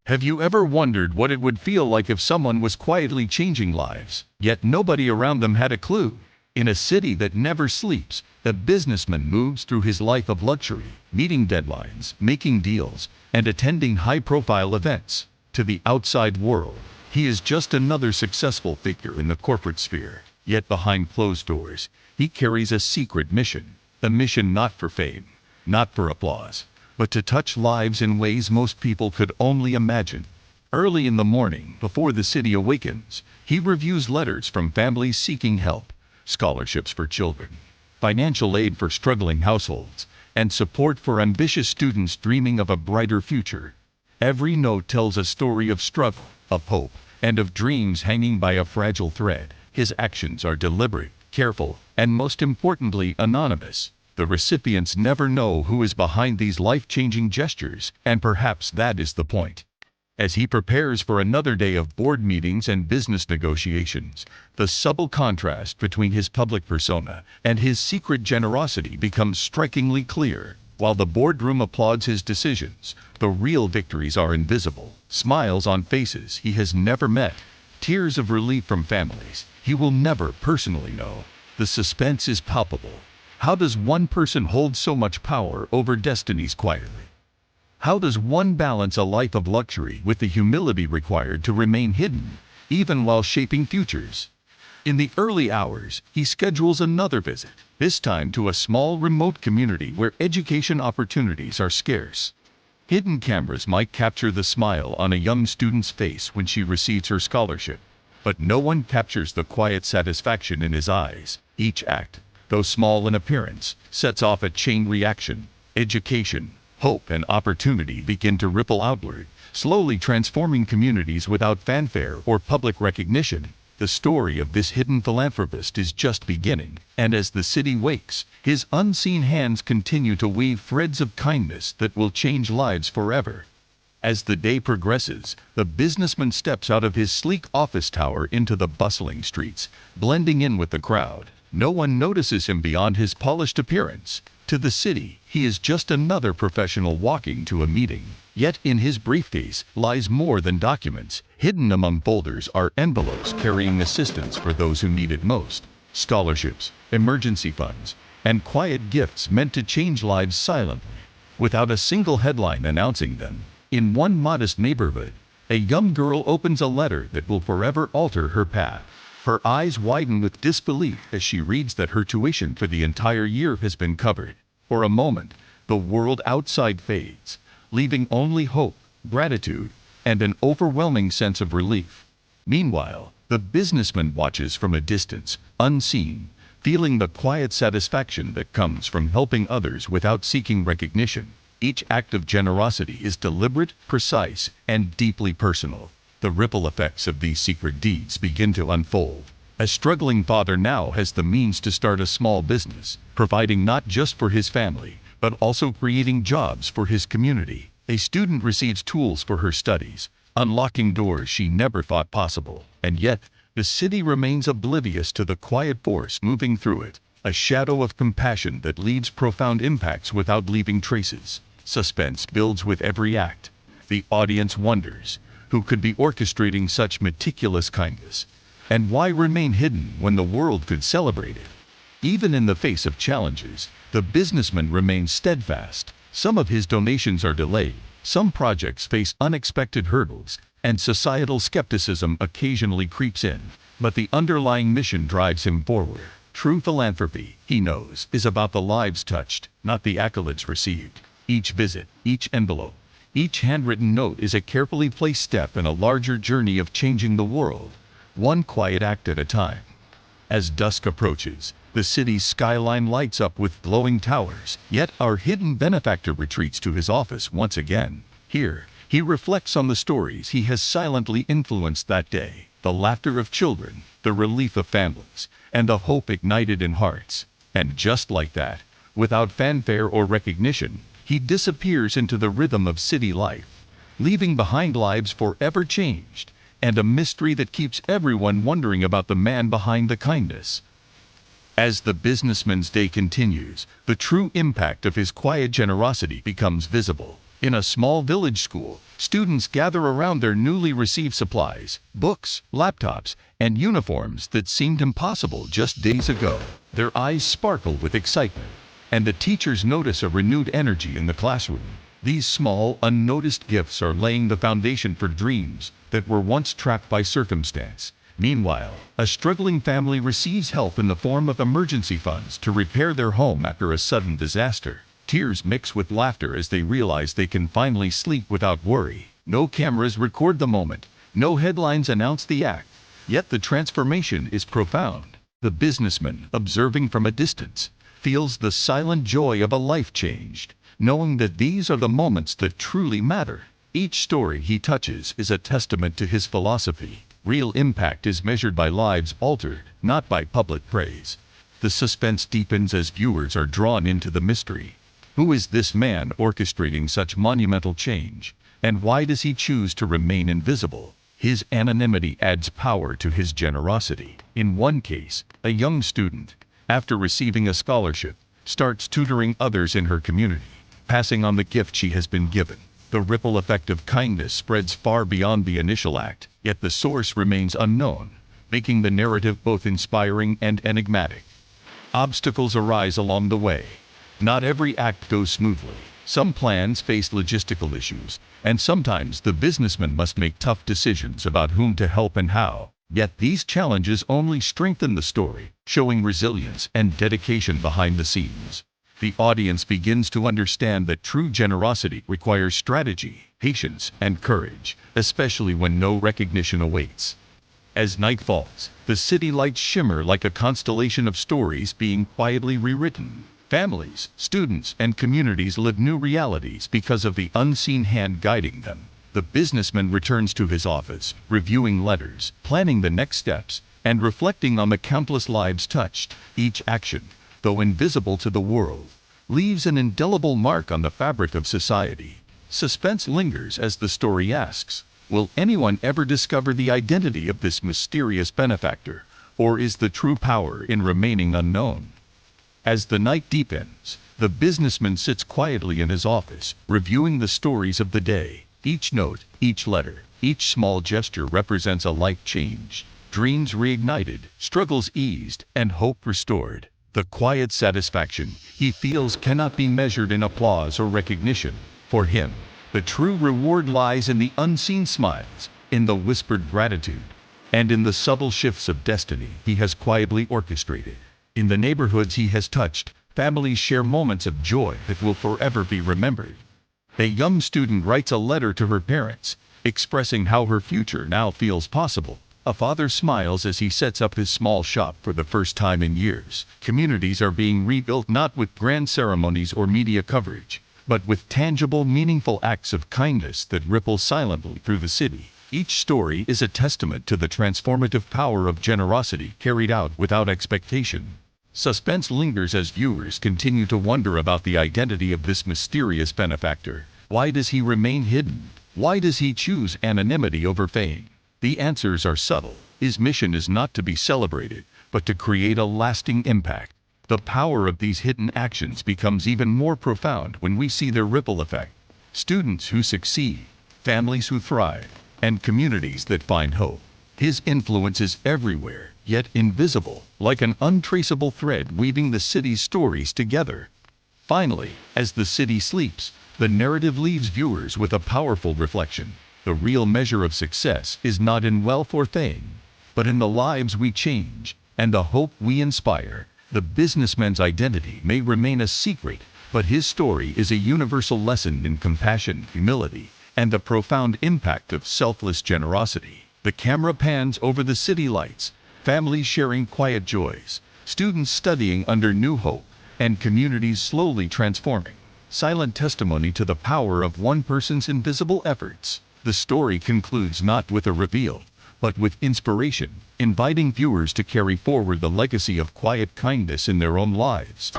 Have you ever wondered what it would feel like if someone was quietly changing lives, yet nobody around them had a clue? In a city that never sleeps, a businessman moves through his life of luxury, meeting deadlines, making deals, and attending high-profile events. To the outside world, he is just another successful figure in the corporate sphere. Yet behind closed doors, he carries a secret mission. A mission not for fame, not for applause, but to touch lives in ways most people could only imagine. Early in the morning, before the city awakens, he reviews letters from families seeking help, scholarships for children, financial aid for struggling households, and support for ambitious students dreaming of a brighter future. Every note tells a story of struggle, of hope, and of dreams hanging by a fragile thread. His actions are deliberate, careful, and most importantly, anonymous. The recipients never know who is behind these life-changing gestures, and perhaps that is the point. As he prepares for another day of board meetings and business negotiations, the subtle contrast between his public persona and his secret generosity becomes strikingly clear. While the boardroom applauds his decisions, the real victories are invisible. Smiles on faces he has never met, tears of relief from families he will never personally know. The suspense is palpable. How does one person hold so much power over destinies quietly? How does one balance a life of luxury with the humility required to remain hidden, even while shaping futures? In the early hours, he schedules another visit, this time to a small remote community where education opportunities are scarce. Hidden cameras might capture the smile on a young student's face when she receives her scholarship, but no one captures the quiet satisfaction in his eyes. Each act, though small in appearance, sets off a chain reaction. Education, hope, and opportunity begin to ripple outward, slowly transforming communities without fanfare or public recognition. The story of this hidden philanthropist is just beginning, and as the city wakes, his unseen hands continue to weave threads of kindness that will change lives forever. As the day progresses, the businessman steps out of his sleek office tower into the bustling streets, blending in with the crowd. No one notices him beyond his polished appearance. To the city, he is just another professional walking to a meeting. Yet in his briefcase lies more than documents. Hidden among folders are envelopes carrying assistance for those who need it most. Scholarships, emergency funds, and quiet gifts meant to change lives silently, without a single headline announcing them. In one modest neighborhood, a young girl opens a letter that will forever alter her path. Her eyes widen with disbelief as she reads that her tuition for the entire year has been covered. For a moment, the world outside fades, leaving only hope, gratitude, and an overwhelming sense of relief. Meanwhile, the businessman watches from a distance, unseen, feeling the quiet satisfaction that comes from helping others without seeking recognition. Each act of generosity is deliberate, precise, and deeply personal. The ripple effects of these secret deeds begin to unfold. A struggling father now has the means to start a small business, providing not just for his family, but also creating jobs for his community. A student receives tools for her studies, unlocking doors she never thought possible. And yet, the city remains oblivious to the quiet force moving through it, a shadow of compassion that leaves profound impacts without leaving traces. Suspense builds with every act. The audience wonders, who could be orchestrating such meticulous kindness? And why remain hidden when the world could celebrate it? Even in the face of challenges, the businessman remains steadfast. Some of his donations are delayed, some projects face unexpected hurdles, and societal skepticism occasionally creeps in. But the underlying mission drives him forward. True philanthropy, he knows, is about the lives touched, not the accolades received. Each visit, each envelope, each handwritten note is a carefully placed step in a larger journey of changing the world, one quiet act at a time. As dusk approaches, the city's skyline lights up with glowing towers, yet our hidden benefactor retreats to his office once again. Here, he reflects on the stories he has silently influenced that day, the laughter of children, the relief of families, and the hope ignited in hearts. And just like that, without fanfare or recognition, he disappears into the rhythm of city life, leaving behind lives forever changed, and a mystery that keeps everyone wondering about the man behind the kindness. As the businessman's day continues, the true impact of his quiet generosity becomes visible. In a small village school, students gather around their newly received supplies, books, laptops, and uniforms that seemed impossible just days ago. Their eyes sparkle with excitement, and the teachers notice a renewed energy in the classroom. These small, unnoticed gifts are laying the foundation for dreams that were once trapped by circumstance. Meanwhile, a struggling family receives help in the form of emergency funds to repair their home after a sudden disaster. Tears mix with laughter as they realize they can finally sleep without worry. No cameras record the moment, no headlines announce the act, yet the transformation is profound. The businessman, observing from a distance, feels the silent joy of a life changed, knowing that these are the moments that truly matter. Each story he touches is a testament to his philosophy. Real impact is measured by lives altered, not by public praise. The suspense deepens as viewers are drawn into the mystery. Who is this man orchestrating such monumental change, and why does he choose to remain invisible? His anonymity adds power to his generosity. In one case, a young student, after receiving a scholarship, starts tutoring others in her community, passing on the gift she has been given. The ripple effect of kindness spreads far beyond the initial act, yet the source remains unknown, making the narrative both inspiring and enigmatic. Obstacles arise along the way. Not every act goes smoothly. Some plans face logistical issues, and sometimes the businessman must make tough decisions about whom to help and how. Yet these challenges only strengthen the story, showing resilience and dedication behind the scenes. The audience begins to understand that true generosity requires strategy, patience, and courage, especially when no recognition awaits. As night falls, the city lights shimmer like a constellation of stories being quietly rewritten. Families, students, and communities live new realities because of the unseen hand guiding them. The businessman returns to his office, reviewing letters, planning the next steps, and reflecting on the countless lives touched. Each action, though invisible to the world, leaves an indelible mark on the fabric of society. Suspense lingers as the story asks, will anyone ever discover the identity of this mysterious benefactor, or is the true power in remaining unknown? As the night deepens, the businessman sits quietly in his office, reviewing the stories of the day. Each note, each letter, each small gesture represents a life changed, dreams reignited, struggles eased, and hope restored. The quiet satisfaction he feels cannot be measured in applause or recognition. For him, the true reward lies in the unseen smiles, in the whispered gratitude, and in the subtle shifts of destiny he has quietly orchestrated. In the neighborhoods he has touched, families share moments of joy that will forever be remembered. A young student writes a letter to her parents, expressing how her future now feels possible. A father smiles as he sets up his small shop for the first time in years. Communities are being rebuilt not with grand ceremonies or media coverage, but with tangible, meaningful acts of kindness that ripple silently through the city. Each story is a testament to the transformative power of generosity carried out without expectation. Suspense lingers as viewers continue to wonder about the identity of this mysterious benefactor. Why does he remain hidden? Why does he choose anonymity over fame? The answers are subtle. His mission is not to be celebrated, but to create a lasting impact. The power of these hidden actions becomes even more profound when we see their ripple effect. Students who succeed, families who thrive, and communities that find hope. His influence is everywhere, yet invisible, like an untraceable thread weaving the city's stories together. Finally, as the city sleeps, the narrative leaves viewers with a powerful reflection. The real measure of success is not in wealth or fame, but in the lives we change and the hope we inspire. The businessman's identity may remain a secret, but his story is a universal lesson in compassion, humility, and the profound impact of selfless generosity. The camera pans over the city lights, families sharing quiet joys, students studying under new hope, and communities slowly transforming. Silent testimony to the power of one person's invisible efforts. The story concludes not with a reveal, but with inspiration, inviting viewers to carry forward the legacy of quiet kindness in their own lives.